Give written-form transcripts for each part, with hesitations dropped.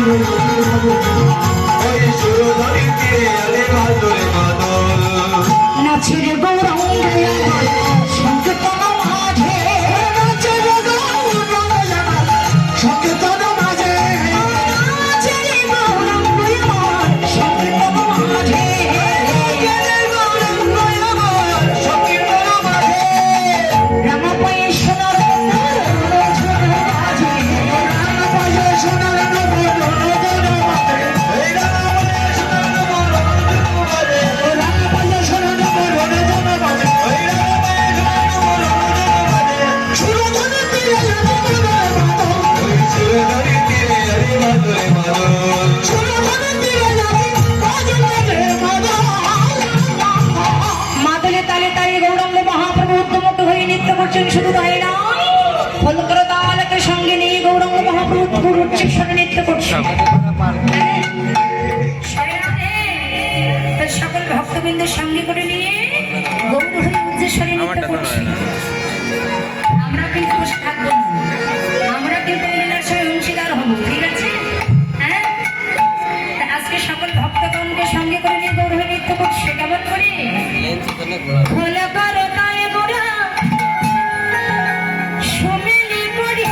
ওই সুরধরি তীরে আলে মাদুরে মাদল নাচের গৌরঙ্গে সংকীর্তন মাঝে নাচের গৌরঙ্গে সংকীর্তন মাঝে নাচের গৌরঙ্গে সংকীর্তন মাঝে সংকীর্তন মাঝে রামা পায়ে সোনার মাঝে রামা পায়ে সোনার মাদলে তালে তালে গৌরাঙ্গ মহাপ্রভু উদ্যমুক্ত হয়ে নৃত্য করছেন। শুধু তাই নয়, ফলকর তালকে সঙ্গে নিয়ে গৌরাঙ্গ মহাপ্রভু উচ্চস্বরে নৃত্য করছেন। সকল ভক্তবৃন্দের সঙ্গে করে নিয়ে গৌর হয়ে উচ্চস্বরে নৃত্য করছেন। আমরা কিন্তু বসে থাকবো না, আমরা কিন্তু এই লীলার সঙ্গে অংশীদার হবো। ঠিক আছে? হ্যাঁ, আজকে সকল ভক্তগণকে সঙ্গে করে নিয়ে গৌর হয়ে নৃত্য করছে। কেমন করে খোলা করো তালে গোরা সমিলি করি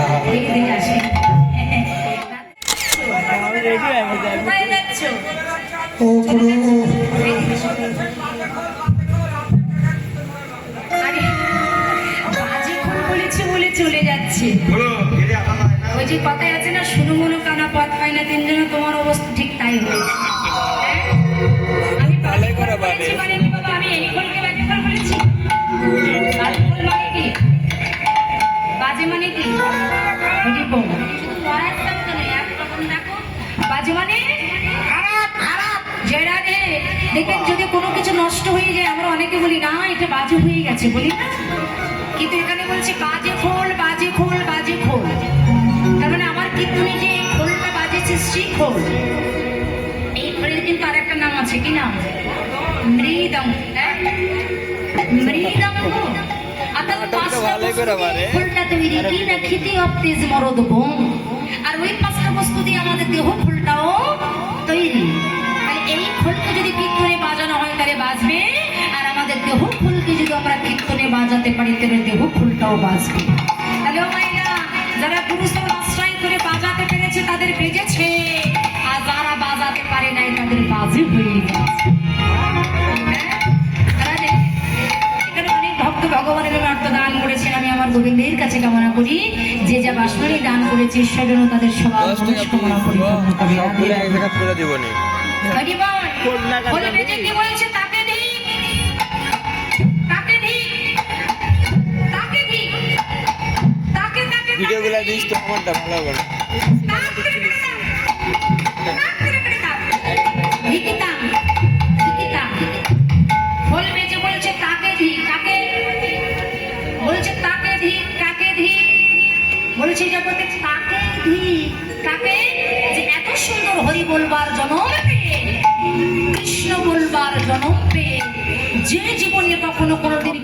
দেখে দেখে আসি। কোথায় যাচ্ছ? আরে, বাজে খুব বলেছে বলে চলে যাচ্ছে। বলো ফিরে আসা যায় না ওই যে কথায় আছে না, শুরু মনো কানা পথ পায় না তিনজনে, তোমার অবস্থা ঠিক তাই হয়েছে। হ্যাঁ? আমি বাজে খোল বলেছি মানে কি বাবা? আমি এই খোলকে বাজে খোল বলেছি? বাজে খোল মানে কি? বাজে মানে কি? হরি বল। শুধু লড়াই থাকতে নেই, একরকম দেখো। বাজে মানে খারাপ, খারাপ। যেটা রে, দেখবেন যদি কোনো কিছু নষ্ট হয়ে যায়, আমরা অনেকে বলি না এটা বাজে হয়ে গেছে, বলি না? কিন্তু এখানে বলছে বাজে খোল, বাজে খোল, বাজে খোল। তার মানে আমার কীর্তনে যে খোলটা বাজেছে সেই খোল। এই খোলের কিন্তু আর একটা নাম আছে, কি নাম? মৃদঙ্গ। হ্যাঁ? মৃদঙ্গ। অর্থাৎ পাঁচটা বস্তু দিয়ে খোলটা তৈরি, কি না? খিতি অপ্তেজ মরদ বোম। আর ওই পাঁচটা বস্তু দিয়ে আমাদের দেহ খোলটাও তৈরি। তাহলে এই খোলকে যদি কীর্তনে বাজানো হয় তাহলে বাজবে, আর আমাদের দেহ খোলকে যদি আমরা কীর্তনে বাজাতে পারি তাহলে দেহ খোলটাও বাজবে। তাহলে ও মায়েরা, যারা পুরুষের আশ্রয় করে বাজাতে পেরেছে তাদের বেজেছে, আর যারা বাজাতে পারে নাই তাদের বাজে হয়ে গেছে। এখানে অনেক ভক্ত ভগবানের নামে অর্থ দান করেছেন। আমি আমার গোবিন্দের কাছে কামনা করি যে যা বাসনারই দান করেছে ঈশ্বর যেন তাদের সবার মনস্কামনা পরিপূর্ণ করে। হরি বল। খোল বেজে কে বলেছে? তাকে দিই, তাকে দিই, তাকে দিই, তাকে তাকে ভিডিওগুলো দিস তো আমারটা ভালো হবে না। খোল বেজে বলছে তাকে দিই, কাকে বলছে? তাকে দিই, কাকে দিই বলছে? এটা বলতে তাকে দিই, কাকে? যে এত সুন্দর হরি বলবার জনম পেয়ে, কৃষ্ণ বলবার জনম পেয়ে, যে জীবনে কখনো কোনোদিন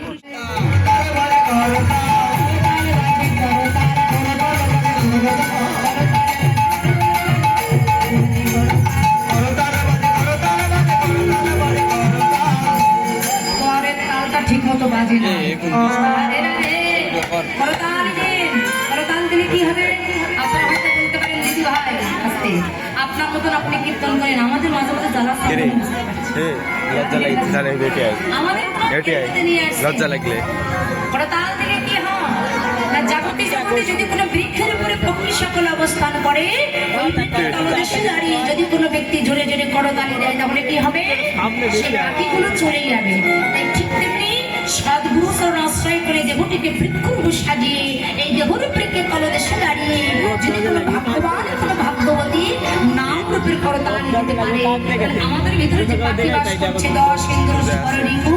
ঠিক মতো বাজে না। করতাল দিলে কি হবে? আপনারা হয়তো বলতে পারেন দিদি ভাই আস্তে, আপনার মতন আপনি কীর্তন করেন, আমাদের মাঝে মাঝে জ্বালা লজ্জা লাগছে তাহলে দেখে আয়। আমাদের লজ্জা লাগলে করতাল দিলে কি হয় না, জাগতে জাগতে যদি কোনো বৃক্ষের উপরে পক্ষী সকল অবস্থান করে, ওই বৃক্ষের তলদেশে দাঁড়িয়ে যদি কোনো ব্যক্তি জোরে জোরে করতালি দেয় তাহলে কি হবে? সেই পাখিগুলো চলে যাবে। তাই ঠিক তেমনি সদ্গুরু শরণ আশ্রয় করে দেহটিকে বৃক্ষরূপে সাজিয়ে এই দেহর বৃক্ষের তলদেশে দাঁড়িয়ে যদি কোনো ভাগ্যবান, কোনো ভাগ্যবতী নাম রূপের করতালি দিতে পারে, আমাদের ভিতরে যে পাখি বাস করছে 10 ইন্দ্র স্বর রিপু,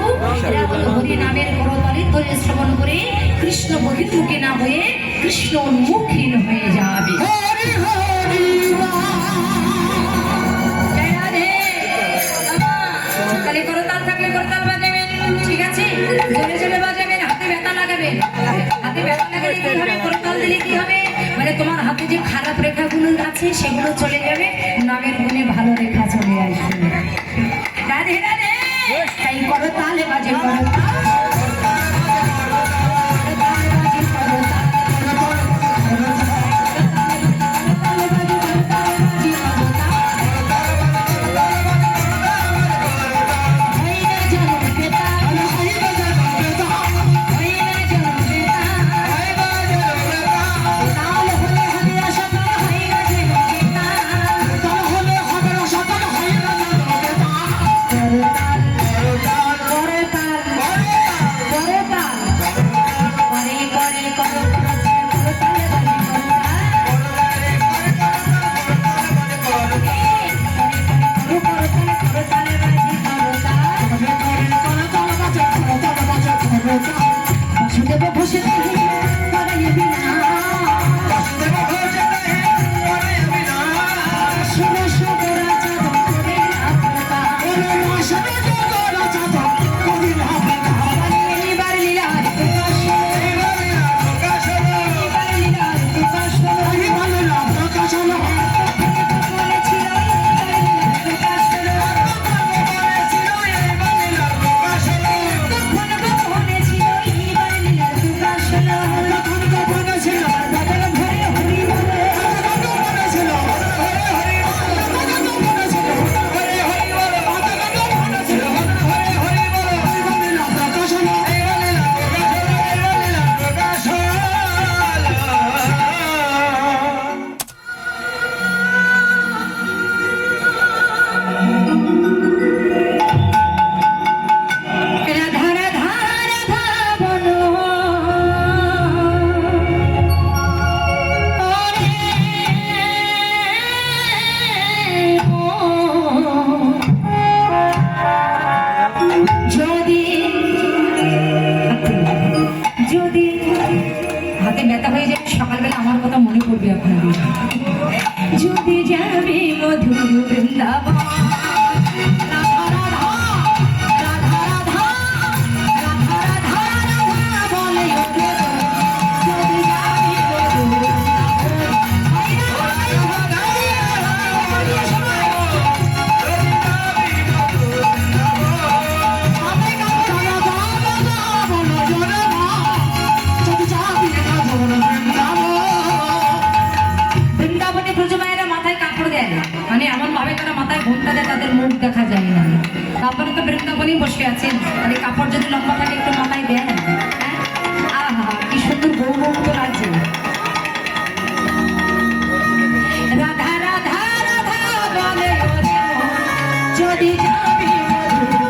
এরা হলো হরি নামের করতালি ধরে শ্রবণ করে কৃষ্ণ বহির্মুখী না হয়ে কৃষ্ণ উন্মুখীন হয়ে যাবে। হরি হরি জয় রাধে। তাহলে করতাল থাকলে করতাল বাজাবেন, ঠিক আছে? জোরে জোরে বাজাবেন, হাতে ব্যথা লাগাবেন। হাতে ব্যথা লাগালে কি হবে? করতাল দিলে কি হবে? মানে তোমার হাতে যে খারাপ রেখাগুলো আছে সেগুলো চলে যাবে, নামের গুণে ভালো রেখা চলে আসবে। রাধে রাধে। তাই করতালে বাজে, করতাল আপনাদের যদি যাবে মধুর বৃন্দাবন রাধা রাধা রাধা রাধা রাধা রাধা রাধা বলে ওঠে যদি যাবে মধুর বৃন্দাবন বৃন্দাবনে ব্রজমায়েরা মাথায় কাপড় দেয় মানে এমন ভাবে তারা মাথায় ঘোমটা দেয় তাদের মুখ দেখা যায় না তারপরে তো বৃন্দাবনেই বসে আছেন আর এই কাপড় যদি লম্বা থাকে একটু মাথায় দেন হ্যাঁ আহা কি সুন্দর বউ বউ তো লাগছে রাধা রাধা রাধা বলে ওরে মন, যদি যাবি মধুর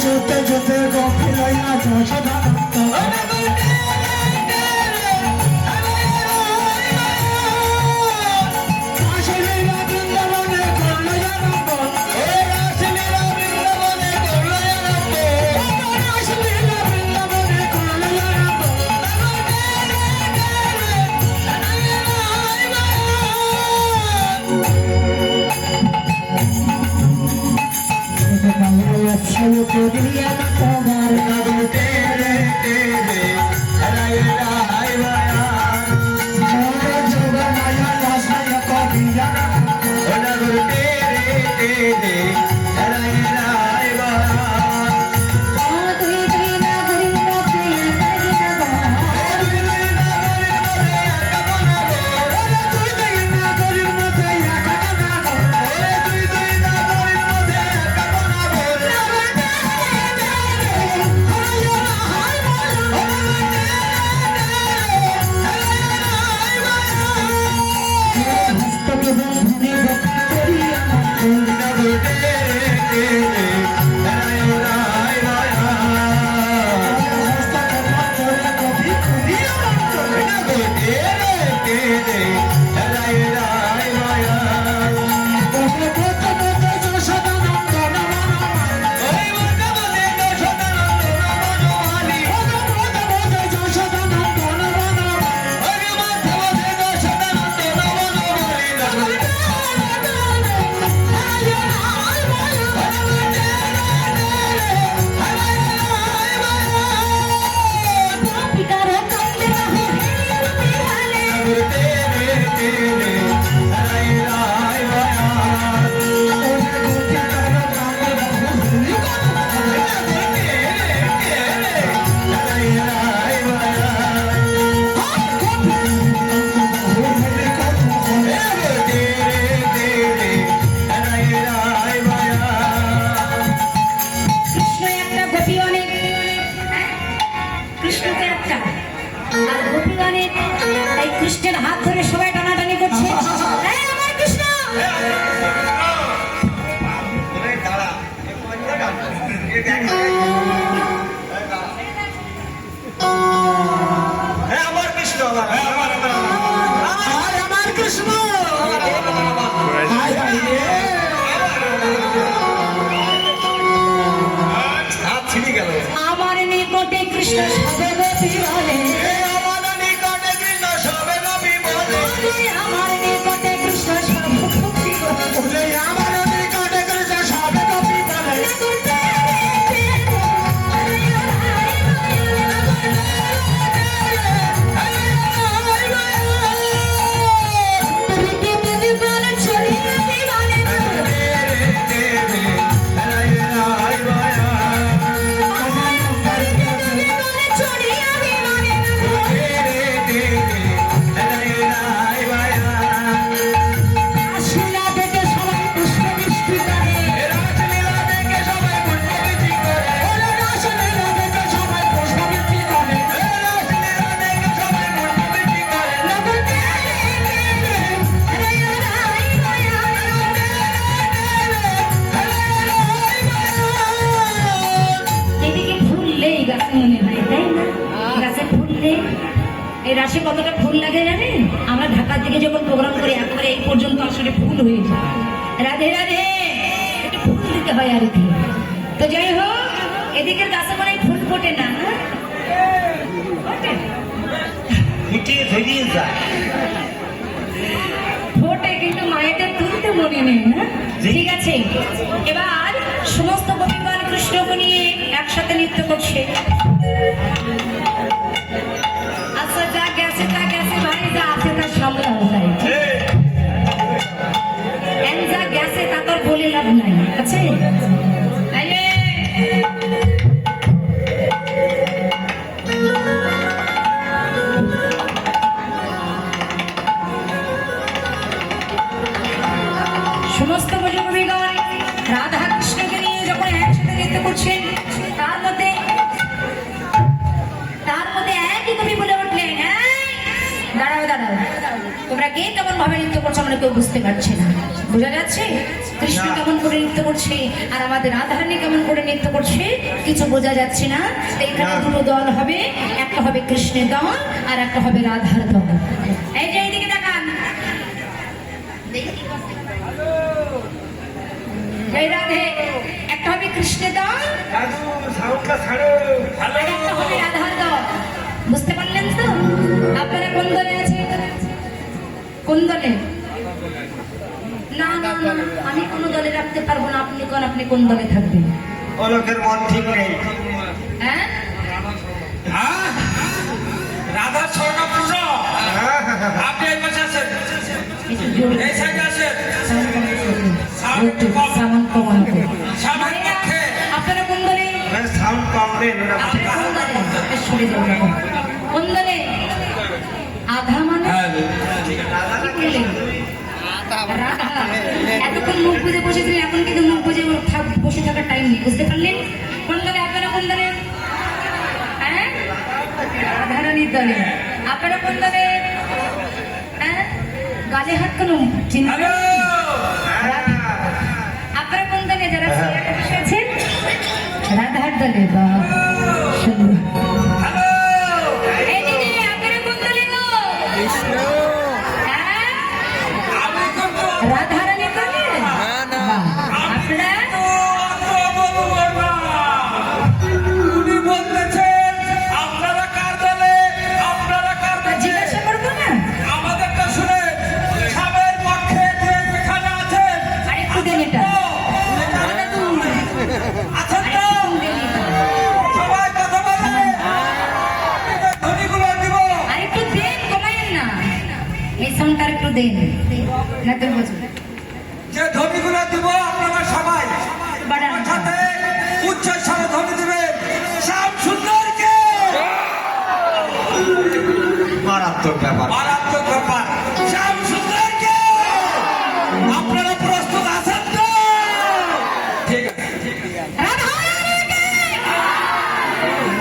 জুতে জুতে গোপী লইয়া যশোদানন্দ রাসলীলা বৃন্দাবনে করলো আরম্ভ রাসলীলা বৃন্দাবনে করলো আরম্ভ রাসলীলা বৃন্দাবনে করলো আরম্ভ কৃষ্ণ একটা গোপী অনেক কৃষ্ণকে একটা আর গোপী অনেক তাই কৃষ্ণের হাত ধরে সবাই টানাটানি করছে এই আমার কৃষ্ণ আমার কৃষ্ণ আমার কৃষ্ণ হায় হায় রে হাত ছিঁড়ে গেল আমার নিকটে কৃষ্ণ সবে গোপী বলে আমার নিকটে কৃষ্ণ সবে নবী বলে আমার নিকটে কৃষ্ণ সবে গোপী বলে আমার নিকটে কৃষ্ণ সবে নবী বলে এই রাশি কতটা ফুল লাগে জানেন? আমরা ঢাকার দিকে যখন প্রোগ্রাম করি একেবারে এই পর্যন্ত আসলে ফুল হয়ে যায়। রাধে রাধে, একটু ফুল দিতে হয় আর কি। তো যাই হোক, এদিকের গাছে মানে ফুল ফোটে না, ফুটিয়ে ফেরিয়ে যায় ফোটে কিন্তু মায়েদের তুলতে মনে নেই না। ঠিক আছে, এবার সমস্ত গোপীগণ কৃষ্ণকে নিয়ে একসাথে নৃত্য করছে। আচ্ছা, যা গেছে তা গেছে ভাই, যা আছে তার সামলাও তাই। যা গেছে তা তোর বলে লাভ নাই, আছে সমস্ত গোপীগণ রাধা কৃষ্ণকে নিয়ে যখন একসাথে নৃত্য করছেন, তার মধ্যে একই কবি বলে উঠলেন, দাঁড়াও দাঁড়াও, তোমরা কে কেমন ভাবে নৃত্য করছো আমরা কেউ বুঝতে পারছি না, বোঝা যাচ্ছে? কৃষ্ণ কেমন করে নৃত্য করছে আর আমাদের রাধারানী কেমন করে নৃত্য করছে কিছু বোঝা যাচ্ছে না। তো এখানে দুটো দল হবে, একটা হবে কৃষ্ণের দল আর একটা হবে রাধার দল। এই যে এইদিকে দেখান, এই রাধে, একটা হবে কৃষ্ণের দল আর একটা হবে রাধার দল। বুঝতে পারলেন তো? আপনারা কোন দলে আছেন? কোন দলে? না না না, আমি কোন দলে রাখতে পারবো না। আপনি কোন, আপনি কোন দলে থাকবেন? ও লোকের মন ঠিক নেই। হ্যাঁ, রাধা স্বর্ণ পুজো হ্যাঁ, আপনি এই পাশে আছেন, একটু জোরে এই সাইডে আছেন, সামান কমানো করো। সামনের পক্ষে আপনারা কোন দলে? সাউন্ড কম দেন ওরা। আপনারা কোন দলে? একটু সরে যাও না। কোন দলে? আধা মানে কি বললেন? রাধা। এতক্ষণ মুখ বুঝে বসেছিলেন, এখন কিন্তু মুখ বুঝে বসে থাকার টাইম নেই, বুঝতে পারলেন? কোন দলে? আপনারা কোন দলে? হ্যাঁ, রাধারানীর দলে। আপনারা কোন দলে? হ্যাঁ, গালে হাত কেন? চিন্তা হ্যালো আপনারা কোন দলে? যারা সিরিয়ালে বসে আছেন রাধার দলে। বা সুন্দর। হ্যালো এই দিদি, আপনারা কোন দলে গো? হ্যাঁ, আমি কিন্তু রাধারানীর দলে। বাহ, আপনারা বলবো না, উনি বলতেছেন আপনারা কার দলে, আপনারা কার দলে। জিজ্ঞাসা করবো না? আমাদেরটা শুনে সাবের পক্ষে যে যেখানে আছেন আরেকটু দেন এটা। আছেন তো, আরেকটু দেন এটা। সবাই কথা বলে ধ্বনিগুলো দিব। আরেকটু দেন, কমায়েন না। এই সাউন্ডটা আরেকটু দেন, না তো বুঝুন। যে ধ্বনিগুলো দিব আপনারা সবাই বাড়ান। আমার সাথে উচ্চ স্বরে ধ্বনি দিবেন। শ্যাম সুন্দরকে মারাত্মক ব্যাপার। মারাত্মক ব্যাপার। শ্যাম সুন্দরকে আপনারা প্রস্তুত আছেন তো? ঠিক আছে, ঠিক আছে।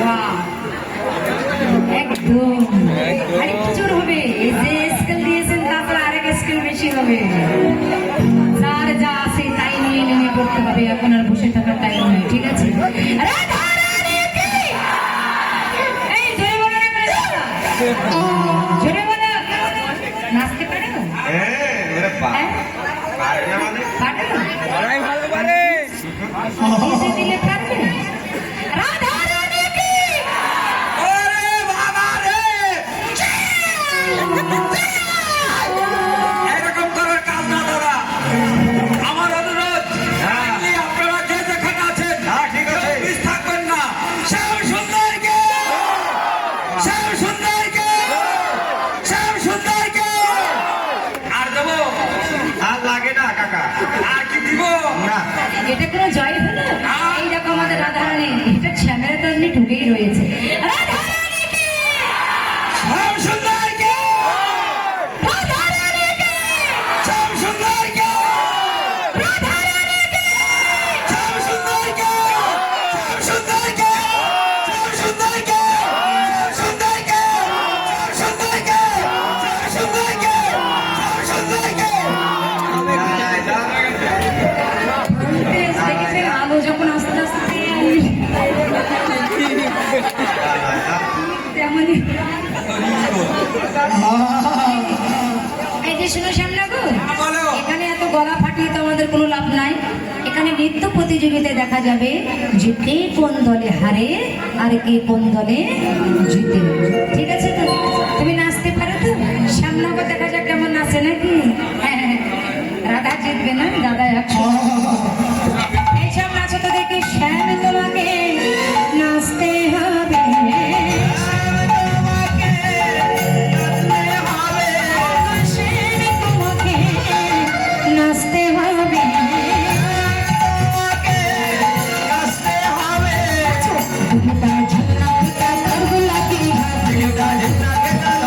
বাহ, একদম আরেকটু জোর হবে। এই যে স্কেল দিয়েছেন তারপর আরেক স্কেল বেশি হবে। যার যা আছে তাই নিয়ে নেমে পড়তে হবে, এখন আর বসে থাকার টাইম নেই, ঠিক আছে? এই জোরে বলো না, জোরে বলো। নাচতে পারো? হ্যাঁ, ওরে বাপ। হ্যাঁ, পারে না মানে? পারো? ভালো পারে। ডিজে দিলে পারবে? রাধা রানী কি ওরে বাবা রে! এরকম করার কাজ না দাদা। আমার অনুরোধ, kindly আপনারা যে যেখানে আছেন, হ্যাঁ, ঠিক আছে। কেউ miss থাকবেন না। শ্যাম সুন্দরকে! শ্যাম সুন্দরকে! শ্যাম সুন্দরকে! আর দেবো? আর লাগে না কাকা। আর কি দিব? না। এটা কোনো জয় হলো? এইরকম আমাদের রাধারানী, এটা শ্যামের তো এমনি ঢুকেই রয়েছে। রাধারানী কি? শ্যাম সুন্দরকে! রাধারানী কি? শ্যাম সুন্দরকে! রাধারানী কি? শ্যাম সুন্দরকে! শ্যাম সুন্দরকে! শ্যাম সুন্দরকে! শ্যাম সুন্দরকে! শ্যাম সুন্দরকে! শ্যাম সুন্দরকে! শ্যাম সুন্দরকে! দেখেছেন আলো যখন আস্তে আস্তে তেমনই। এই যে শুনো শ্যামলা গো, বলো। এখানে এত গলা ফাটিয়ে তো আমাদের কোনো লাভ নাই। এখানে নৃত্য প্রতিযোগিতায় দেখা যাবে যে কে কোন দলে হারে আর কে কোন দলে জিতে। ঠিক আছে তো? তুমি নাচতে পারো তো? শ্যামলাকে দেখা যাক কেমন নাচে নাকি। হ্যাঁ হ্যাঁ, রাধা জিতবে না, দাদা একশো। এইসব নাচো তো দেখি। শ্যাম তোমাকে নাচতে হবে, শ্যাম তোমাকে নাচতে হবে। দুটা ঝুলনা দুটা ধরগুলা গিরি ঘাট, দুটা ঝুলনা দুটা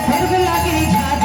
ধরগুলা গিরি ঘাট,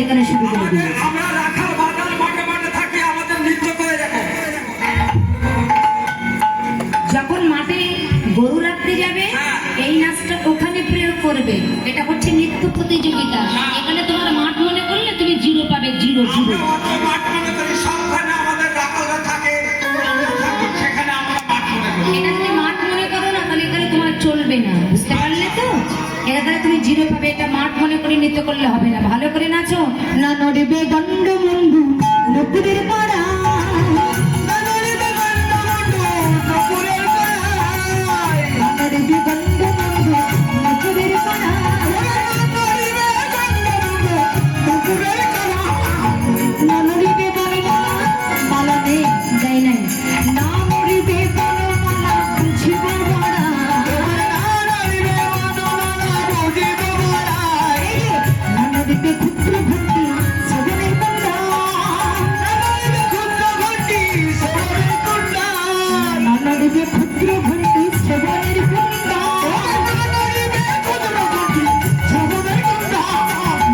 এখানে শুরু করে দিল। আমরা রাখাল বাগান মাঠে মাঠে থাকি, আমাদের নৃত্য করে দেখো। যখন মাঠে গরু রাখতে যাবে এই নাচটা ওখানে প্রয়োগ করবে। এটা হচ্ছে নৃত্য প্রতিযোগিতা। এখানে তোমার মাঠ মনে করলে তুমি জিরো পাবে, জিরো জিরো। আমরা অত মাঠ মনে করি, সবখানে আমাদের রাখালরা থাকে, আমরা থাকি, সেখানে আমরা মাঠ মনে করি। এটা যদি মাঠ মনে করো না তাহলে এখানে তোমার চলবে না, বুঝতে পারলে তো? এখানে তুমি জিরো পাবে, এটা মাঠ মনে করে নৃত্য করলে হবে না। ভালো করে নাচো। না নড়বে গন্ড বন্ধু নপুরের পাড়া, না নড়বে গন্ড বন্ধু নপুরের পাড়া, না নড়বে গন্ড বন্ধু নপুরের পাড়া, না নড়বে বনমালা, মালা নেই, দেয় নাই, না নড়বে বনমালা বুঝিবার পাড়া, না নড়বে ক্ষুদ্র ভক্তি সজনের কন্যা, না নড়বে ক্ষুদ্র ভক্তি সজনের কন্যা,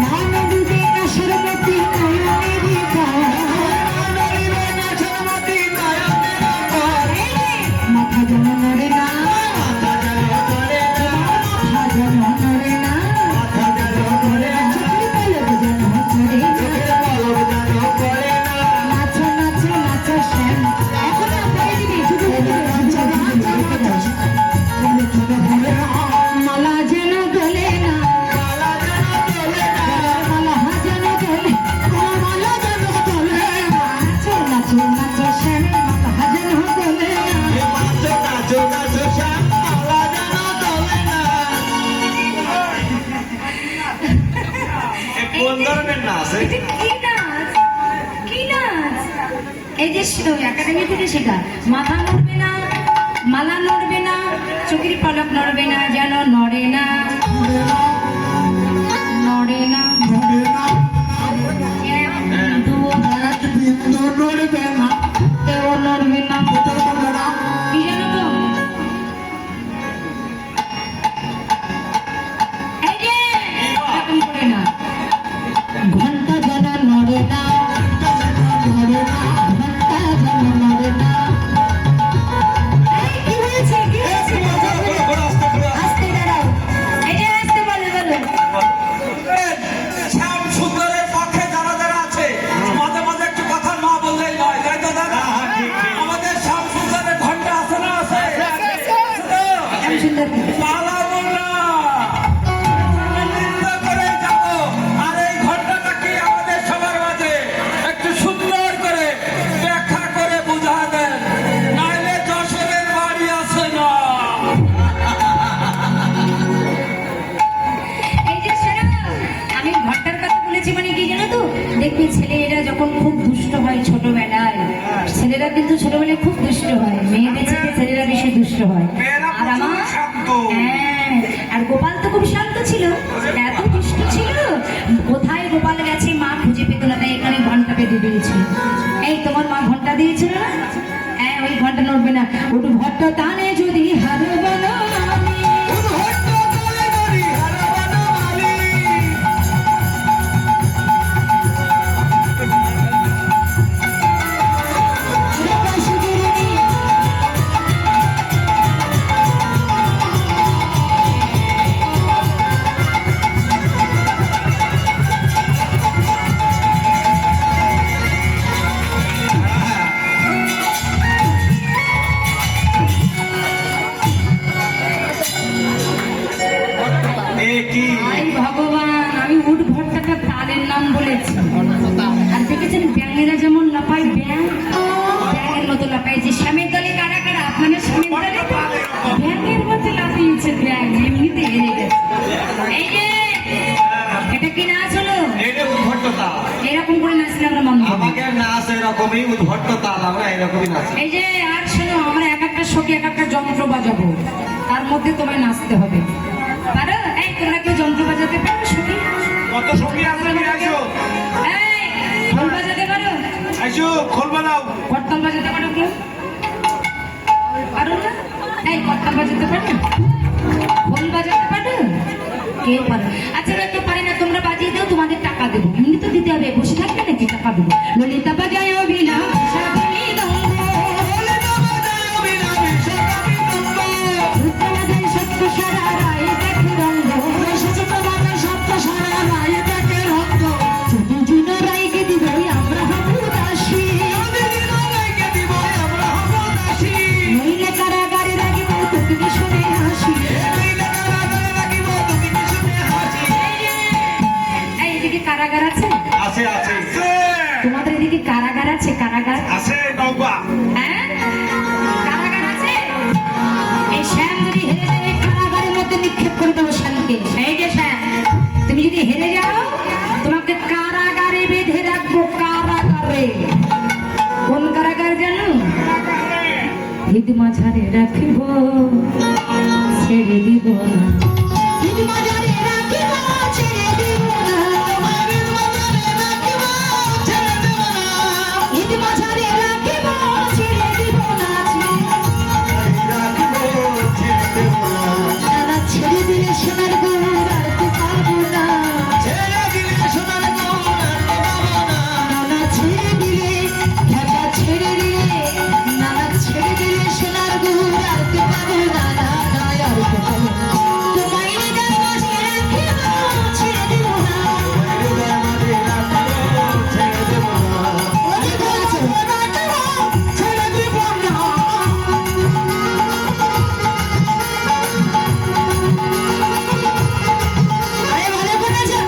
না নড়বে নাশরমতি নয়নের পার, মাথা যেন নড়ে না, মাথা যেন নড়ে না, চোখের পলক যেন পড়ে না, নাচো নাচো নাচো শ্যাম, এখন পরে দিবি শুধু মালা যেন দোলে না, মালা যেন দোলে, নাচো নাচো নাচো শ্যাম, মালা যেন দোলে না। কোন ধরনের নাচ এটা কি নাচ? কি নাচ? এই যে একাডেমি থেকে শেখা। মাথা নড়বে না, মালা নড়বে না, চোখের পলক নড়বে না, যেন নড়ে না, নড়ে না, দুও হাত নড়বে না, কেউ নড়বে না, কি জানো তো? এই যে এরকম করে না, ঘন্টা যেন নড়ে না, ঘন্টা যেন নড়ে না। এই, কি হয়েছে? কি হয়েছে? আস্তে দাঁড়াও। এই যে আস্তে বলো, বলো। শ্যাম সুন্দরের পক্ষে যারা যারা আছে, মাঝে মাঝে একটু কথা না বললেই নয়, তাই তো দাদা? আমাদের শ্যাম সুন্দরের ঘন্টা আছে না? আছে। আমি সুন্দর পালাবো না, নৃত্য করে যাবো। আর এই ঘন্টাটা কি আমাদের সবার মাঝে একটু সুন্দর করে ব্যাখ্যা করে বুঝা দেন, নাইলে যশোরের বাড়ি আছে না। এই যে শোনো, আমি ঘন্টার কথা বলেছি মানে কি জানো তো? দেখবি ছেলেরা যখন খুব দুষ্ট হয় ছোটবেলায়, ছেলেরা কিন্তু ছোটবেলায় খুব দুষ্ট হয়, মেয়েদের থেকে ছেলেরা বেশি দুষ্ট হয়। মেয়েরা আর আমার প্রচুর শান্ত। হ্যাঁ, আর গোপাল তো খুব শান্ত ছিল, এত দুষ্ট ছিল, কোথায় গোপাল গেছে মা খুঁজে পেত না, তাই এখানে ঘন্টা পেতে দিয়েছিল। এই তোমার মা ঘন্টা দিয়েছিল না? হ্যাঁ, ওই ঘন্টা নড়বে না। ওটু ভট্ট টানে যদি হারব না আমি, আই ভগবান, আমি উট ভট্টাটা তালের নাম বলেছি। আর দেখেছেন ব্যাঙেরা যেমন লাফায়, ব্যাঙের মতো লাফায়। যে শ্যামের দলে কারা কারা? আপনাদের শ্যামের দলে ব্যাঙের মতো লাফিয়েছে ব্যাঙ, এমনিতে হেরে গেছে। এই যে এটা কি নাচ হলো? এরকম করে নাচলে আমরা মন পাবো। আমাদের নাচ এরকমই, উদ্ভট্ট তাল, আমরা এরকমই নাচ। এই যে আর শোনো, আমরা এক একটা শোকে এক একটা যন্ত্র বাজাবো, তার মধ্যে তোমায় নাচতে হবে। পারো? এই তোমরা কেউ যন্ত্র বাজাতে পারো? শোকে কত সঙ্গী আছে, আসো এই খোল বাজাতে পারো? আসো, খোল বানাও। করতাল বাজাতে পারো কেউ? পারো না? এই করতাল বাজাতে পারো? খোল বাজাতে পারো? কেউ পারো? আচ্ছা, কেউ পারে না, তোমরা বাজিয়ে দাও, তোমাদের টাকা দেবো। এমনি তো দিতে দেখা দেবো ললিতা বাজায় অভিনয় সাবিনী দ্বন্দ্ব উত্তরা যায় সত্য সারা রায় দেখে রঙ্গ যদি জুনো রায়কে দিব আমরা হব দাসী নইলে কারাগারে রাখিব তোকে শুনে হাসি এই এদিকে কারাগার আছে আছে আছে তোমাদের এদিকে কারাগার আছে কারাগার আছে নৌকা হ্যাঁ কারাগার আছে এই শ্যাম যদি হেরে যায় এই কারাগারের মধ্যে নিক্ষেপ করে দেবো শ্যামকে এই যে শ্যাম তুমি যদি হেরে যাও তোমাকে কারাগারে বেঁধে রাখবো কারাগারে কোন কারাগার জানো ঈদ মাঝারে রাখিব ছেড়ে দিব না ঈদ মাঝারে রাখিব ছেড়ে দিব না ঈদ মাঝারে রাখিব ছেড়ে দিব না নানা ছেড়ে দিলে সোনার গৌর আর তো পাবো না নানা ছেড়ে দিলে ঢাকা ছেড়ে দিলে নানা ছেড়ে দিলে সোনার গৌর আর তো পাবো না না না আর তো পাবো না তোমায় হৃদয় মাঝে রাখিব ছেড়ে দিব না ওরে বলছো ছেড়ে দিব না আরে ভালো করে যা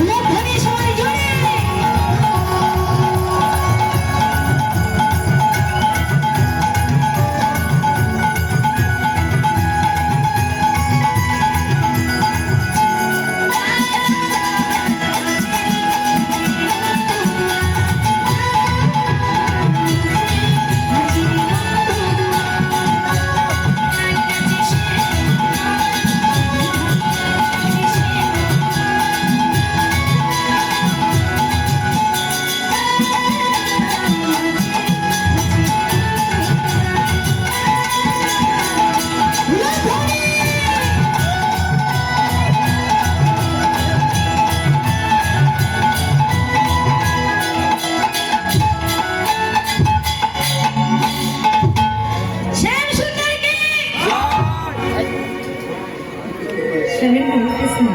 লক্ষণী সবাই জোরে শ্যাম সুন্দরকে শ্যামের বলতেছ না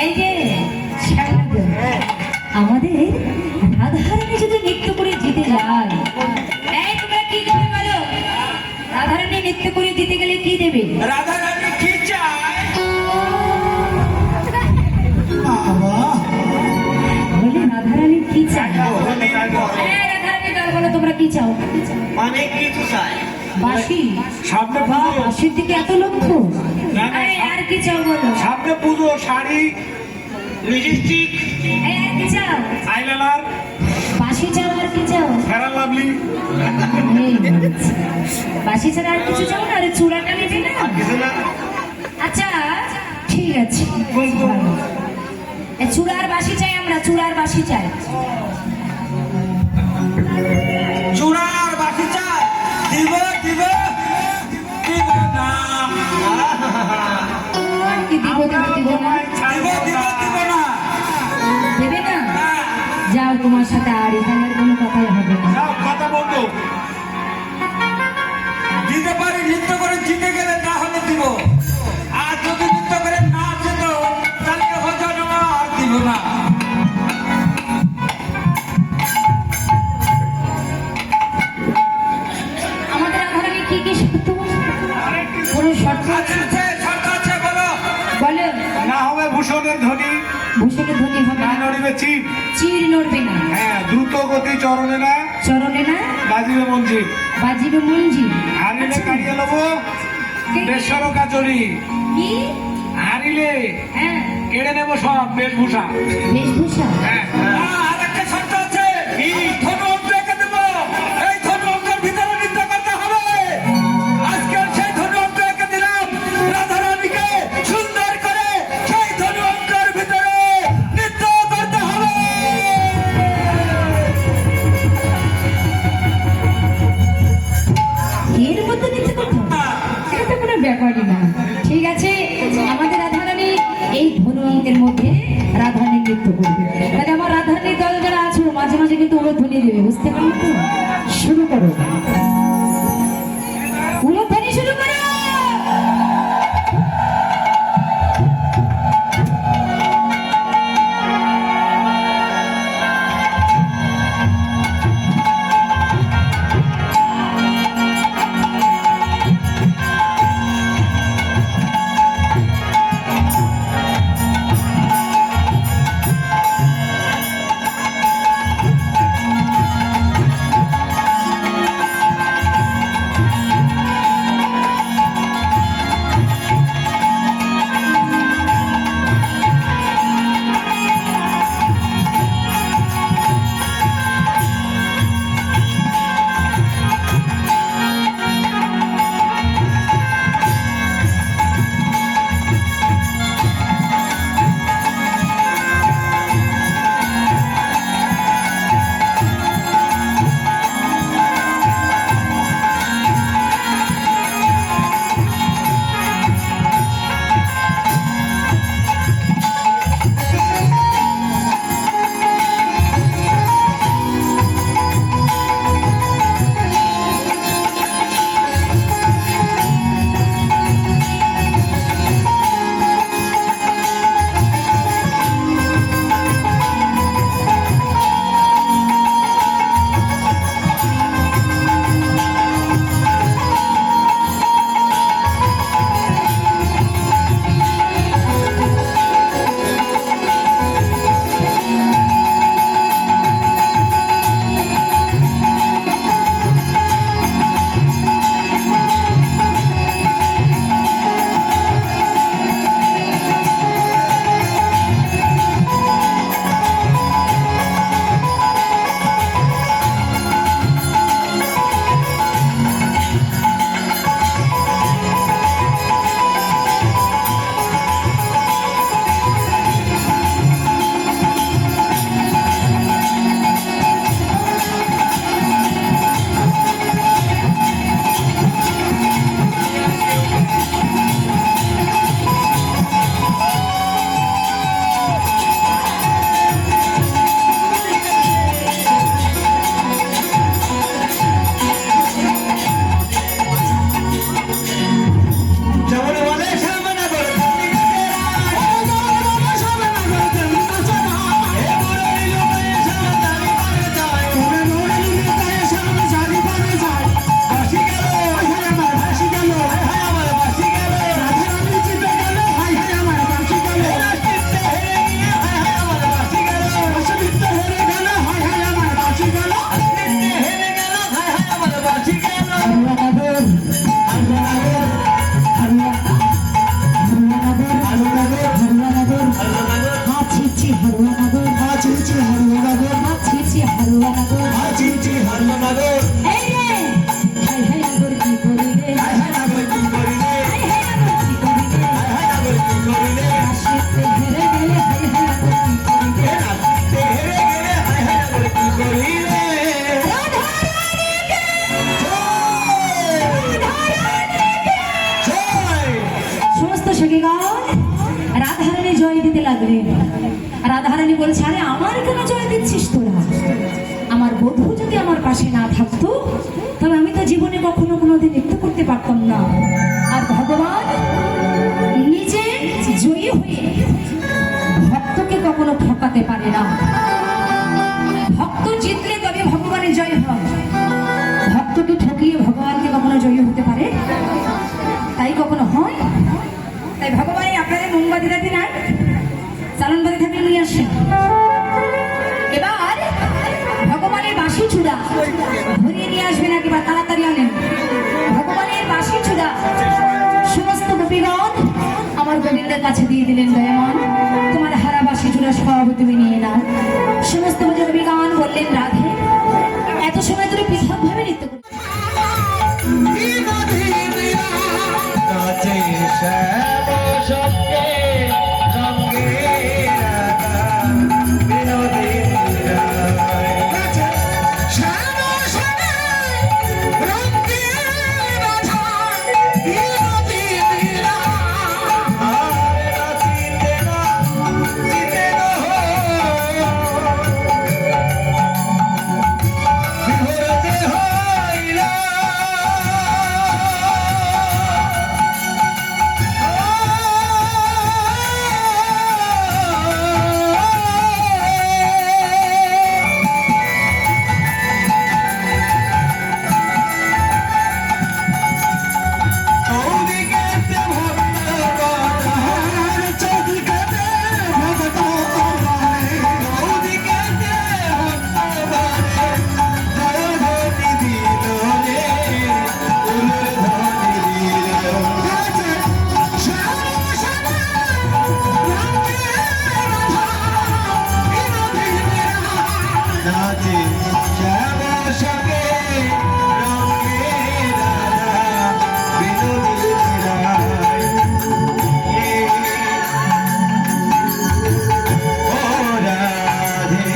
এই যে শ্যাম আমাদের রাধারানী যদি নৃত্য করে জিতে যায় এই তোমরা কি দেবে বলো রাধারানী নৃত্য করে জিতে গেলে কি দেবে রাধা রানী কি চায় বলে রাধারানী কি চায় এই রাধারানী দল বলো তোমরা কি চাও মানে কিছু চাই বাঁশি সামনে বা পুজো বাঁশির দিকে এত লক্ষ্য না, না, এই আর কি চাও বলো সামনে পুজো শাড়ি লিপস্টিক এই আর কি চাও আইলাইনার বাঁশি চাও আর কি চাও ফেয়ার লাভলি এই বলছে। বাঁশি ছাড়া আর কিছু চাও না আরে চূড়াটা নেবে না কিছু না আচ্ছা ঠিক আছে ভালো। এ চূড়ার বাঁশি চাই আমরা চূড়ার বাঁশি চাই চূড়ার বাকি চায় দিব দিব দিব না কি দিব দিব দিব না দিব না দেবে না যাও তোমার সাথে আর এখানে কোনো কথাই হবে না যাও, কথা বলতো দিতে পারি নৃত্য করে জিতে গেলে না হলে দিব আর যদি নৃত্য করে না যেত তাহলে হয়ে যাবে না আর দিব না আমাদের আধারে কি কি সত্য আরে কোনো শর্ত আছে? আছে, শর্ত আছে, বলো। বলো। না হবে ভূষণের ধ্বনি, ভূষণের ধ্বনি হবে না না, নড়িবে চির, চির নড়বে না, হ্যাঁ দ্রুত গতি চরণে না চরণে না বাজিবে মঞ্জির, বাজিবে মঞ্জি। হারিলে কাড়িয়ে লব বেশর কাচরি, কি? হারিলে হ্যাঁ, কেড়ে নেব সব বেশভূষা। বেশভূষা। হ্যাঁ আর একটা শর্ত আছে, এই ধনু অঙ্ক এঁকে দেবো, এই ধনু অঙ্কের ভিতরে নৃত্য করতে হবে। আজকের সেই ধনু অঙ্ক এঁকে দিলাম, রাধারানীকে সুন্দর করে সেই ধনু অঙ্কের ভিতরে নৃত্য করতে হবে। এর মধ্যে নিতে কথা, এটা তো কোনো ব্যাপারই না। ঠিক আছে, আমাদের রাধারানী এই ধনু অঙ্কের মধ্যে রাধারানী নৃত্য করবে। তাহলে আমার রাধারানীর দল যারা আছে মাঝে মাঝে কিন্তু উলধ্বনি দেবে, বুঝতে পারলো তো? শুরু করো, উলধ্বনি শুরু করো। রাধারানী বলছে, আরে আমার কেন জয় দিচ্ছিস তোরা? আমার বধূ যদি আমার পাশে না থাকতো তবে আমি তো জীবনে কখনো কোনোদিন নৃত্য করতে পারতাম না। আর ভগবান নিজে জয়ী হয়ে ভক্তকে কখনো ঠকাতে পারে না। ভক্ত জিতলে তবে ভগবানের জয় হয়, ভক্তকে ঠকিয়ে ভগবানকে কখনো জয়ী হতে পারে? তাই দিলেন দয়ামন, তোমার হারাবাসী চূড়া সব তুমি নিয়ে নাও। সমস্ত বুঝে গান বললেন রাধে, এত সময় ধরে পৃথক ভাবে নৃত্য করতে নাচে শ্যাম সঙ্গে রঙ্গে রাধা বিনোদিনী রায়। আর নাচিতে না জিতে না হো, বিভোরতে হইলা। চৌদিকেতে ভক্তগণ, চৌদিকেতে ভক্তগণ, চৌদিকেতে ভক্তগণ, জয়ধ্বনি দিল রে, উলধ্বনি দিল। নাচে শ্যাম সঙ্গে রঙ্গে রাধা বিনোদিনী রায়। ও রাধে,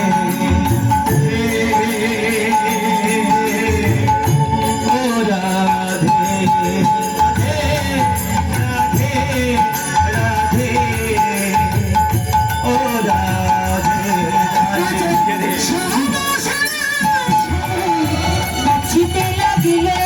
ও রাধে, রাধে রাধে, ও রাধে রাধে। নাচিতে লাগিলে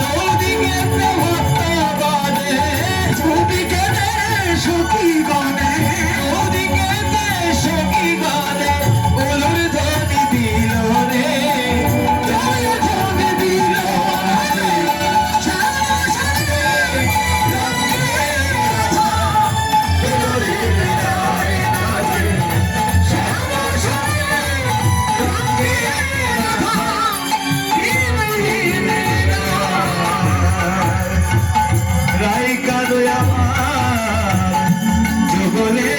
চৌদিকেতে ভক্তগণে, চৌদিকেতে সখীগণে, চৌদিকেতে সখীগণে, উলুর ধ্বনি দিল রে, জয়ধ্বনি দিল রে। শ্যাম সঙ্গে রঙ্গে রাধা বিনোদিনী রায়। নাচে শ্যাম সঙ্গে রঙ্গে রাধা বিনোদিনী রায়। রাইকা দয়া যুগলে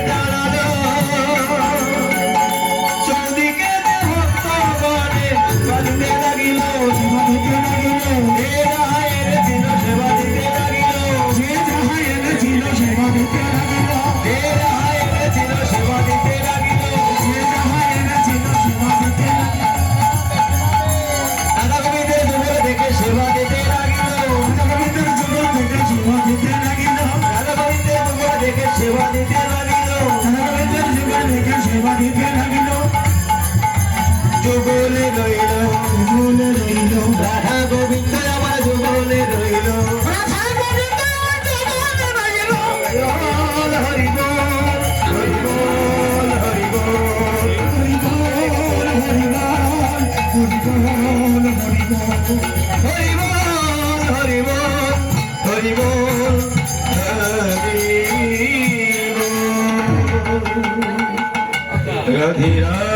দাঁড়ালো, চৌদিকে ভক্তগণে বাজতে লাগিল, সেবা দিতে লাগিল। যে যাহা এনেছিল সেবা দিতে লাগিল, যে যাহা এনেছিল সেবা দিতে লাগিল, যে যাহা এনেছিল সেবা দিতে লাগিল, যে যাহা এনেছিল সেবা দিতে লাগিল। রাধা গোবিন্দের যুগল দেখে সেবা দিতে লাগিল, রাধা গোবিন্দের যুগল দেখে সেবা দিতে লাগিল, রাধা গোবিন্দের যুগল দেখে সেবা দিতে লাগিল, রাধা গোবিন্দের যুগল দেখে সেবা দিতে লাগিল। যুগলে রইল, যুগলে রইল, রাধা গোবিন্দ আমার যুগলে রইল, রাধা গোবিন্দ আমার যুগলে রইল। হরি বল, হরি বল, হরি বল, হরি বল, হরি বল, হরি বল, হরি বল, হরি বল, হরি বল, হরি বল, হরি বল। রাধে রাধে।